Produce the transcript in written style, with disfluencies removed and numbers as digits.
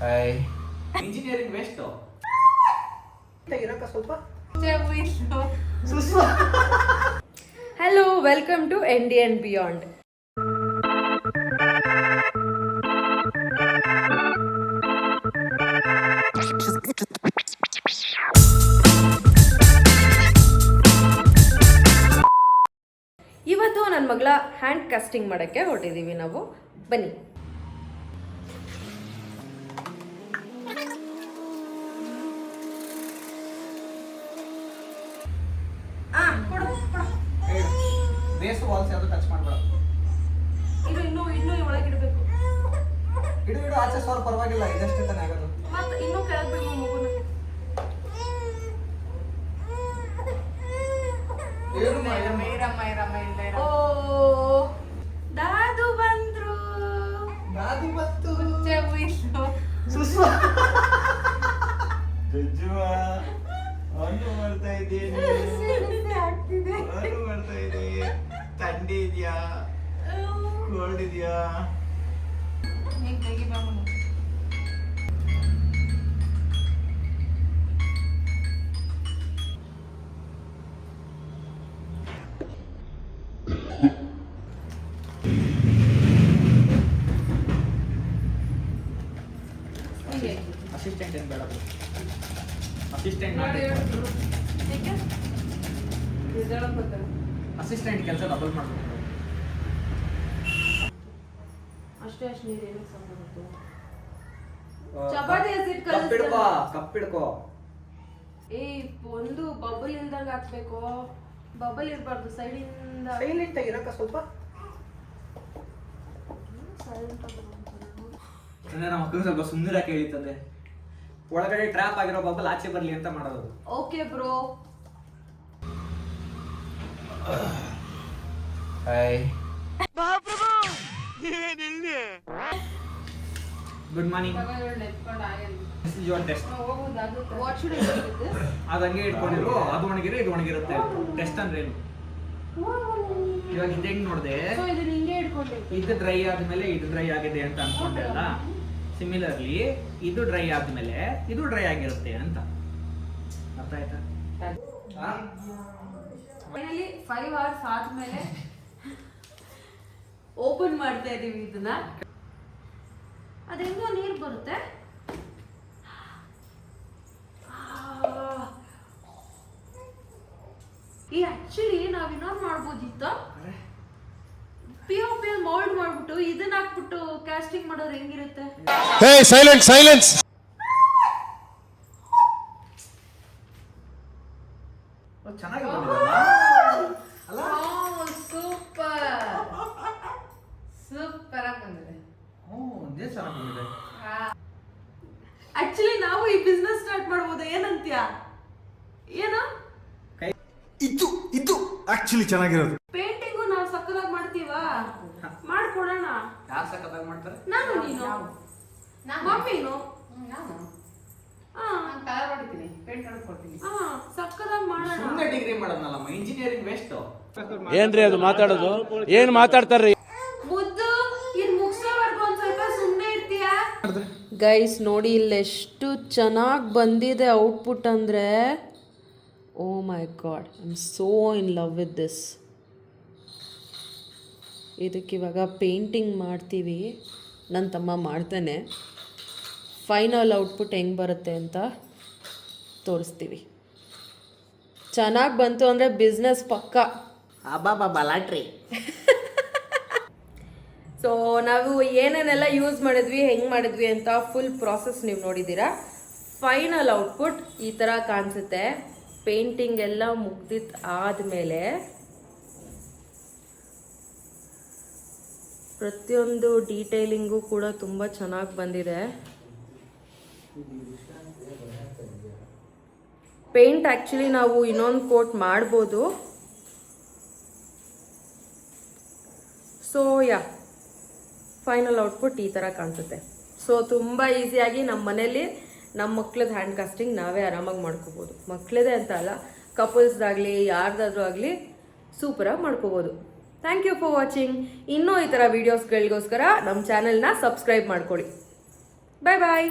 Hi engineering waste ತೆಗಿರಕ್ಕ ಸ್ವಲ್ಪ hello welcome to ND and Beyond. ಇವತ್ತು ನನ್ನ ಮಗಳ ಹ್ಯಾಂಡ್ ಕಾಸ್ಟಿಂಗ್ ಮಾಡೋಕ್ಕೆ ಹೊರಟಿದ್ದೀವಿ ನಾವು. ಬನ್ನಿ. ಬೇಸ್ ವಾಲ್ಸ್ ಯಾವುದು ಟಚ್ ಮಾಡಬೇಡ. ಇನ್ನೂ ಒಳಗೆ ಇಡಬೇಕು. ಇಡು ಆಚೆ ಸೋರ್ ಪರವಾಗಿಲ್ಲ, ಇದಷ್ಟೇ ತಾನೇ ಆಗೋದು. ಮತ್ತೆ ಇನ್ನೂ ಕೆಳಗೆ ಬಿಡು ಮಗುನ. ಓ ದಾದು ಬಂದ್ರು. ದಾದಿ ಮತ್ತು ಸುಸ್ವ ಜಜ್ಜುವ ಅವನು ಮಾಡ್ತಾ ಇದ್ದೀನಿ, ಅವನು ಮಾಡ್ತಾ ಇದ್ದೀನಿ. ಥಂಡಿ ಇದೆಯಾ, ಕೋಲ್ಡ್ ಇದೆಯಾ? ಅಸಿಸ್ಟೆಂಟ್ ಏನು ಬೇಡ, ಅಸಿಸ್ಟೆಂಟ್ ಅಸಿಸ್ಟೆಂಟ್ ಕೆಲಸ ಡಬಲ್ ಮಾಡ್ಬೇಕು. ಅಷ್ಟೇ ನೀರು ಏನಕ್ಕೆ ಸಂಬಂಧ? ಚಪಾತಿ ಕಪ್ಪಿಡ್ಕೋ. ಒಂದು ಬಬಲ್ ಇಲ್ದಂಗ ಹಾಕ್ಬೇಕು. ಬಬಲ್ ಇರಬಾರ್ದು, ಸೈಡಿಂದ ಸೈಲೆಂಟ್ ಆಗಿರಕ್ಕ ಸ್ವಲ್ಪ. ಅಂದ್ರೆ ನಮ್ಮ ಮಕ್ಕಳು ಸ್ವಲ್ಪ ಸುಂದರ ಕೇಳಿತದೆ, ಒಳಗಡೆ ಟ್ರ್ಯಾಪ್ ಆಗಿರೋ ಬಬಲ್ ಆಚೆ ಬರ್ಲಿ ಅಂತ ಮಾಡೋದು. Okay bro. Hi good morning. Test ಅದು ಹಂಗೆ ಇಟ್ಕೊಂಡಿರು, ಅದು ಒಣಗಿರೋ ಇದು ಒಣಗಿರುತ್ತೆ. ಟೆಸ್ಟ್ ಅಂದ್ರೆ ಏನು? ಇವಾಗ ಇದು ಹೆಂಗ್ ನೋಡಿದೆ, ಇದು ಡ್ರೈ ಆದ್ಮೇಲೆ ಇದು ಡ್ರೈ ಆಗಿದೆ ಅಂತ ಅನ್ಕೊಂಡೆ ಅಲ್ಲ. ಸಿಮಿಲರ್ಲಿ ಇದು ಡ್ರೈ ಆದ್ಮೇಲೆ ಇದು ಡ್ರೈ ಆಗಿರುತ್ತೆ ಅಂತ ಅರ್ಥ ಆಯ್ತಾ? 5 hours ಆದ್ಮೇಲೆ ಓಪನ್ ಮಾಡ್ತಾ ಇದೀವಿ ಇದನ್ನ. ಅದೆಂಗೋ ನೀರು ಬರುತ್ತೆ. ಈ ಆಕ್ಚುಲಿ ನಾವ್ ಇನ್ನೊಂದು ಮಾಡ್ಬೋದಿತ್ತು. POP ಮೌಲ್ಡ್ ಮಾಡ್ಬಿಟ್ಟು ಇದನ್ನ ಹಾಕ್ಬಿಟ್ಟು ಕಾಸ್ಟಿಂಗ್ ಮಾಡೋರು ಹೆಂಗಿರುತ್ತೆ? ಹೇ ಸೈಲೆನ್ಸ್. ಚೆನ್ನಾಗಿ ಬಂದಿದೆ ಅಲ್ಲ? ಸೂಪರ್ ಆಗಿ ಬಂದಿದೆ. ಇದೇ ಚೆನ್ನಾಗಿ ಬಂದಿದೆ. ಆಕ್ಚುಲಿ ನಾವು ಈ ಬಿಸ್ನೆಸ್ ಸ್ಟಾರ್ಟ್ ಮಾಡ್ಬೋದಾ? ಏನಂತ್ಯಾ? ಏನು ಇದು ಆಕ್ಚುಲಿ ಚೆನ್ನಾಗಿರೋದು. ಪೇಂಟಿಂಗು ನಾವು ಸಕ್ಕದಾಗಿ ಮಾಡ್ತೀವಾ? ಮಾಡ್ಕೊಡೋಣ. ಯಾರು ಸಕ್ಕತ್ತಾಗಿ ಮಾಡ್ತಾರೆ? ನಾನು, ನೀನು, ಮಮ್ಮಿನು. ಸಕ್ಕದಾಗಿ ಮಾಡೋಣ. ಸುಮ್ಮನೆ ಡಿಗ್ರಿ ಮಾಡೋದಲ್ಲಮ್ಮ, ಇಂಜಿನಿಯರಿಂಗ್ ವೇಸ್ಟ್. ಏನ್ರಿ ಅದು ಮಾತಾಡೋದು? ಏನ್ ಮಾತಾಡ್ತಾರ್ರಿ? ಮುದ್ದು ಇನ್ ಮುಗಿಸೋವರೆಗೂ ಒಂದ್ ಸ್ವಲ್ಪ ಸುಮ್ಮನೆ ಇರ್ತೀಯಾ? ಗೈಸ್ ನೋಡಿ ಇಲ್ಲಿ ಎಷ್ಟು ಚೆನ್ನಾಗಿ ಬಂದಿದೆ ಔಟ್ಪುಟ್ ಅಂದ್ರೆ. Oh my god, I am so in love with this. ಇದಕ್ಕಿವಾಗ ಪೇಂಟಿಂಗ್ ಮಾಡ್ತೀವಿ, ನನ್ನ ತಮ್ಮ ಮಾಡ್ತಾನೆ. ಫೈನಲ್ ಔಟ್ಪುಟ್ ಹೆಂಗೆ ಬರುತ್ತೆ ಅಂತ ತೋರಿಸ್ತೀವಿ. ಚೆನ್ನಾಗಿ ಬಂತು ಅಂದರೆ ಬಿಸ್ನೆಸ್ ಪಕ್ಕ. ಲಾಟ್ರಿ. ಸೊ ನಾವು ಏನೇನೆಲ್ಲ ಯೂಸ್ ಮಾಡಿದ್ವಿ, ಹೆಂಗೆ ಮಾಡಿದ್ವಿ ಅಂತ ಫುಲ್ ಪ್ರಾಸೆಸ್ ನೀವು ನೋಡಿದ್ದೀರಾ. ಫೈನಲ್ ಔಟ್ಪುಟ್ ಈ ಥರ ಕಾಣಿಸುತ್ತೆ. ಪೇಂಟಿಂಗ್ ಎಲ್ಲ ಮುಗ್ದಿತ್ತು ಆದಮೇಲೆ ಪ್ರತಿಯೊಂದು ಡೀಟೇಲಿಂಗು ಕೂಡ ತುಂಬ ಚೆನ್ನಾಗಿ ಬಂದಿದೆ. ಪೇಂಟ್ ಆ್ಯಕ್ಚುಲಿ ನಾವು ಇನ್ನೊಂದು ಕೋಟ್ ಮಾಡ್ಬೋದು. ಸೊ ಫೈನಲ್ ಔಟ್ಪುಟ್ ಈ ಥರ ಕಾಣಿಸುತ್ತೆ. ಸೊ ತುಂಬ ಈಸಿಯಾಗಿ ನಮ್ಮ ಮನೇಲಿ ನಮ್ಮ ಮಕ್ಳದ್ದು ಹ್ಯಾಂಡ್ ಕಾಸ್ಟಿಂಗ್ ನಾವೇ ಆರಾಮಾಗಿ ಮಾಡ್ಕೋಬೋದು. ಮಕ್ಕಳದೇ ಅಂತ ಅಲ್ಲ, ಕಪಲ್ಸ್ದಾಗಲಿ ಯಾರ್ದಾದ್ರೂ ಆಗಲಿ ಸೂಪರಾಗಿ ಮಾಡ್ಕೋಬೋದು. Thank you for watching. ಇನ್ನೂ ಈ ಥರ ವೀಡಿಯೋಸ್ಗಳಿಗೋಸ್ಕರ ನಮ್ಮ ಚಾನಲ್ನ ಸಬ್ಸ್ಕ್ರೈಬ್ ಮಾಡ್ಕೊಳ್ಳಿ. ಬಾಯ್ ಬಾಯ್.